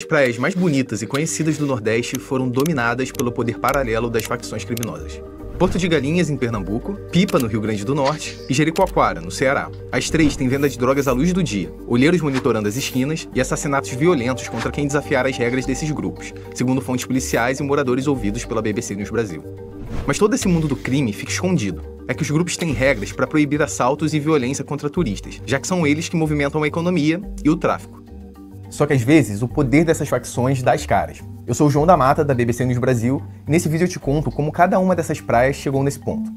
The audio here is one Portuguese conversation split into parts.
As praias mais bonitas e conhecidas do Nordeste foram dominadas pelo poder paralelo das facções criminosas. Porto de Galinhas, em Pernambuco, Pipa, no Rio Grande do Norte, e Jericoacoara, no Ceará. As três têm venda de drogas à luz do dia, olheiros monitorando as esquinas e assassinatos violentos contra quem desafiar as regras desses grupos, segundo fontes policiais e moradores ouvidos pela BBC News Brasil. Mas todo esse mundo do crime fica escondido. É que os grupos têm regras para proibir assaltos e violência contra turistas, já que são eles que movimentam a economia e o tráfico. Só que às vezes o poder dessas facções dá as caras. Eu sou o João da Mata, da BBC News Brasil, e nesse vídeo eu te conto como cada uma dessas praias chegou nesse ponto.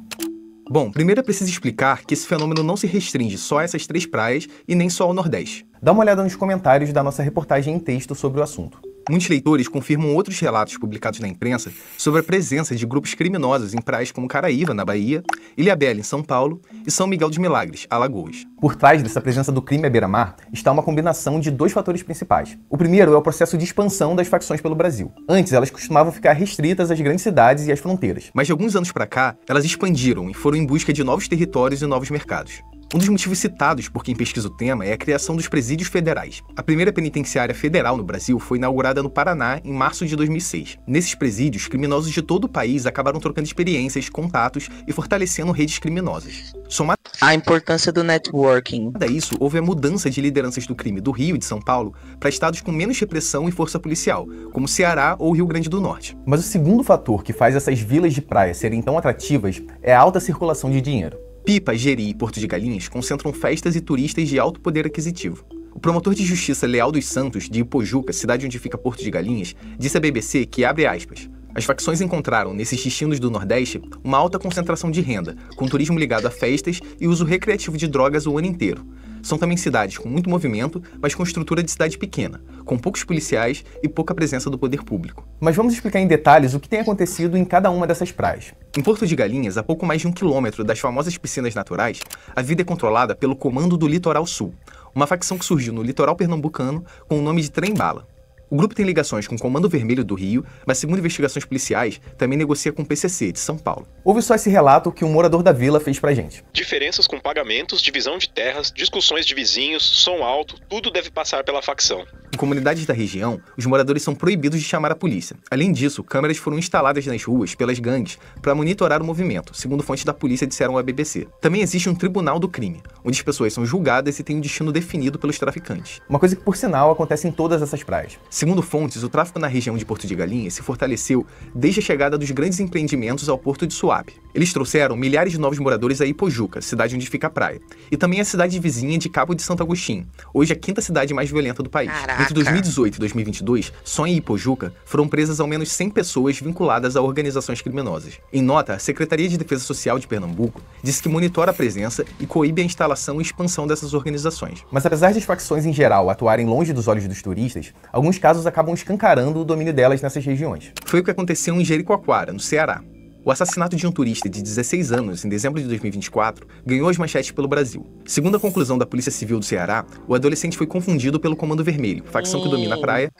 Bom, primeiro é preciso explicar que esse fenômeno não se restringe só a essas três praias e nem só ao Nordeste. Dá uma olhada nos comentários da nossa reportagem em texto sobre o assunto. Muitos leitores confirmam outros relatos publicados na imprensa sobre a presença de grupos criminosos em praias como Caraíva, na Bahia, Ilhabela, em São Paulo, e São Miguel dos Milagres, Alagoas. Por trás dessa presença do crime à beira-mar está uma combinação de dois fatores principais. O primeiro é o processo de expansão das facções pelo Brasil. Antes, elas costumavam ficar restritas às grandes cidades e às fronteiras. Mas de alguns anos para cá, elas expandiram e foram em busca de novos territórios e novos mercados. Um dos motivos citados por quem pesquisa o tema é a criação dos presídios federais. A primeira penitenciária federal no Brasil foi inaugurada no Paraná em março de 2006. Nesses presídios, criminosos de todo o país acabaram trocando experiências, contatos e fortalecendo redes criminosas. Somado a importância do networking. A isso, houve a mudança de lideranças do crime do Rio e de São Paulo para estados com menos repressão e força policial, como Ceará ou Rio Grande do Norte. Mas o segundo fator que faz essas vilas de praia serem tão atrativas é a alta circulação de dinheiro. Pipa, Jeri e Porto de Galinhas concentram festas e turistas de alto poder aquisitivo. O promotor de justiça Leal dos Santos, de Ipojuca, cidade onde fica Porto de Galinhas, disse à BBC que, abre aspas, as facções encontraram, nesses destinos do Nordeste, uma alta concentração de renda, com turismo ligado a festas e uso recreativo de drogas o ano inteiro. São também cidades com muito movimento, mas com estrutura de cidade pequena, com poucos policiais e pouca presença do poder público. Mas vamos explicar em detalhes o que tem acontecido em cada uma dessas praias. Em Porto de Galinhas, a pouco mais de 1 quilômetro das famosas piscinas naturais, a vida é controlada pelo Comando do Litoral Sul, uma facção que surgiu no litoral pernambucano com o nome de Trem Bala. O grupo tem ligações com o Comando Vermelho do Rio, mas segundo investigações policiais, também negocia com o PCC de São Paulo. Ouve só esse relato que um morador da vila fez pra gente. Diferenças com pagamentos, divisão de terras, discussões de vizinhos, som alto, tudo deve passar pela facção. Em comunidades da região, os moradores são proibidos de chamar a polícia. Além disso, câmeras foram instaladas nas ruas pelas gangues para monitorar o movimento, segundo fontes da polícia disseram à BBC. Também existe um tribunal do crime, onde as pessoas são julgadas e têm um destino definido pelos traficantes. Uma coisa que, por sinal, acontece em todas essas praias. Segundo fontes, o tráfico na região de Porto de Galinhas se fortaleceu desde a chegada dos grandes empreendimentos ao porto de Suape. Eles trouxeram milhares de novos moradores a Ipojuca, cidade onde fica a praia, e também a cidade vizinha de Cabo de Santo Agostinho, hoje a 5ª cidade mais violenta do país. Caraca. Entre 2018 e 2022, só em Ipojuca, foram presas ao menos 100 pessoas vinculadas a organizações criminosas. Em nota, a Secretaria de Defesa Social de Pernambuco disse que monitora a presença e coíbe a instalação e expansão dessas organizações. Mas apesar das facções em geral atuarem longe dos olhos dos turistas, alguns casos acabam escancarando o domínio delas nessas regiões. Foi o que aconteceu em Jericoacoara, no Ceará. O assassinato de um turista de 16 anos, em dezembro de 2024, ganhou as manchetes pelo Brasil. Segundo a conclusão da Polícia Civil do Ceará, o adolescente foi confundido pelo Comando Vermelho, facção que domina a praia,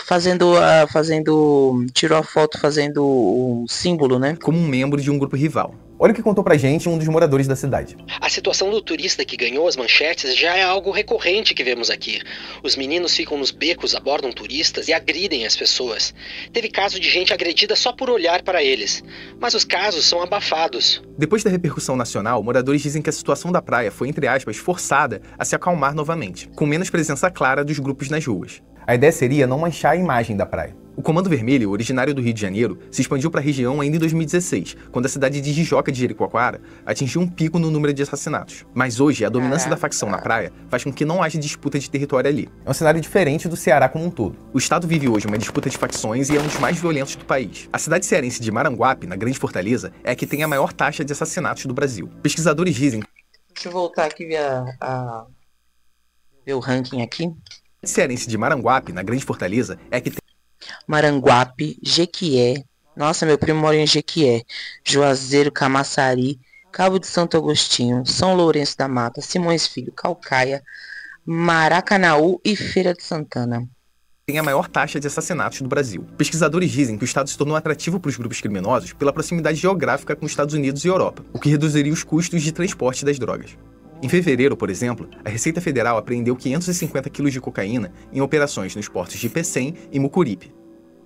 tirou a foto fazendo o símbolo, né? como um membro de um grupo rival. Olha o que contou pra gente um dos moradores da cidade. A situação do turista que ganhou as manchetes já é algo recorrente que vemos aqui. Os meninos ficam nos becos, abordam turistas e agridem as pessoas. Teve caso de gente agredida só por olhar para eles, mas os casos são abafados. Depois da repercussão nacional, moradores dizem que a situação da praia foi, entre aspas, forçada a se acalmar novamente, com menos presença clara dos grupos nas ruas. A ideia seria não manchar a imagem da praia. O Comando Vermelho, originário do Rio de Janeiro, se expandiu para a região ainda em 2016, quando a cidade de Jijoca de Jericoacoara atingiu um pico no número de assassinatos. Mas hoje, a dominância da facção na praia faz com que não haja disputa de território ali. É um cenário diferente do Ceará como um todo. O estado vive hoje uma disputa de facções e é um dos mais violentos do país. A cidade cearense de Maranguape, na Grande Fortaleza, é a que tem a maior taxa de assassinatos do Brasil. Pesquisadores dizem... Deixa eu voltar aqui ver o ranking aqui. A cidade cearense de Maranguape, na Grande Fortaleza, é a que tem Maranguape, Jequié, nossa, meu primo mora em Jequié, Juazeiro, Camaçari, Cabo de Santo Agostinho, São Lourenço da Mata, Simões Filho, Calcaia, Maracanaú e Feira de Santana. Tem a maior taxa de assassinatos do Brasil. Pesquisadores dizem que o estado se tornou atrativo para os grupos criminosos pela proximidade geográfica com os Estados Unidos e Europa, o que reduziria os custos de transporte das drogas. Em fevereiro, por exemplo, a Receita Federal apreendeu 550 quilos de cocaína em operações nos portos de Pecém e Mucuripe.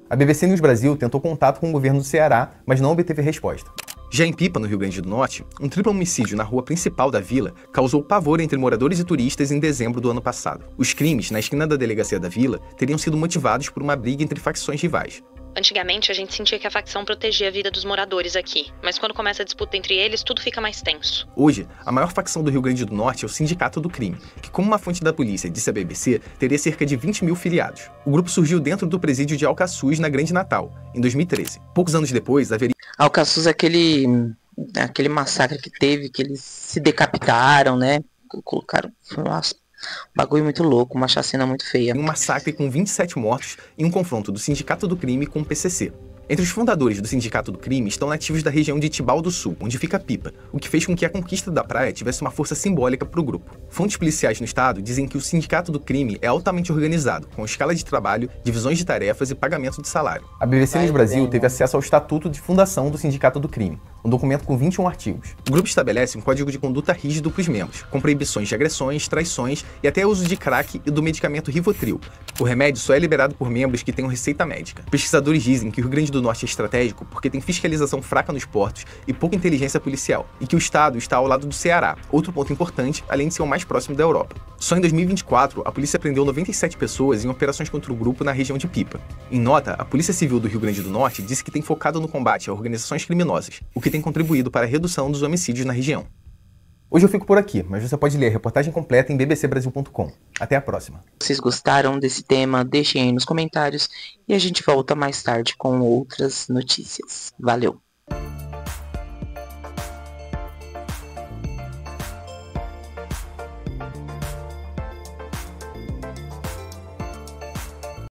A BBC News Brasil tentou contato com o governo do Ceará, mas não obteve resposta. Já em Pipa, no Rio Grande do Norte, um triplo homicídio na rua principal da vila causou pavor entre moradores e turistas em dezembro do ano passado. Os crimes, na esquina da delegacia da vila, teriam sido motivados por uma briga entre facções rivais. Antigamente, a gente sentia que a facção protegia a vida dos moradores aqui, mas quando começa a disputa entre eles, tudo fica mais tenso. Hoje, a maior facção do Rio Grande do Norte é o Sindicato do Crime, que, como uma fonte da polícia disse à BBC, teria cerca de 20 mil filiados. O grupo surgiu dentro do presídio de Alcaçuz, na Grande Natal, em 2013. Poucos anos depois, haveria... Alcaçuz é aquele massacre que teve, que eles se decapitaram, né? Colocaram... Nossa, um bagulho muito louco, uma chacina muito feia. Um massacre com 27 mortos e um confronto do Sindicato do Crime com o PCC. Entre os fundadores do Sindicato do Crime estão nativos da região de Tibau do Sul, onde fica Pipa, o que fez com que a conquista da praia tivesse uma força simbólica para o grupo. Fontes policiais no estado dizem que o Sindicato do Crime é altamente organizado, com escala de trabalho, divisões de tarefas e pagamento de salário. A BBC News Brasil teve acesso ao Estatuto de Fundação do Sindicato do Crime, um documento com 21 artigos. O grupo estabelece um código de conduta rígido para os membros, com proibições de agressões, traições e até uso de crack e do medicamento Rivotril. O remédio só é liberado por membros que tenham receita médica. Pesquisadores dizem que o Rio Grande do Norte é estratégico porque tem fiscalização fraca nos portos e pouca inteligência policial, e que o estado está ao lado do Ceará, outro ponto importante, além de ser o mais próximo da Europa. Só em 2024, a polícia prendeu 97 pessoas em operações contra o grupo na região de Pipa. Em nota, a Polícia Civil do Rio Grande do Norte disse que tem focado no combate a organizações criminosas, o que tem contribuído para a redução dos homicídios na região. Hoje eu fico por aqui, mas você pode ler a reportagem completa em bbcbrasil.com. Até a próxima. Se vocês gostaram desse tema, deixem aí nos comentários e a gente volta mais tarde com outras notícias. Valeu!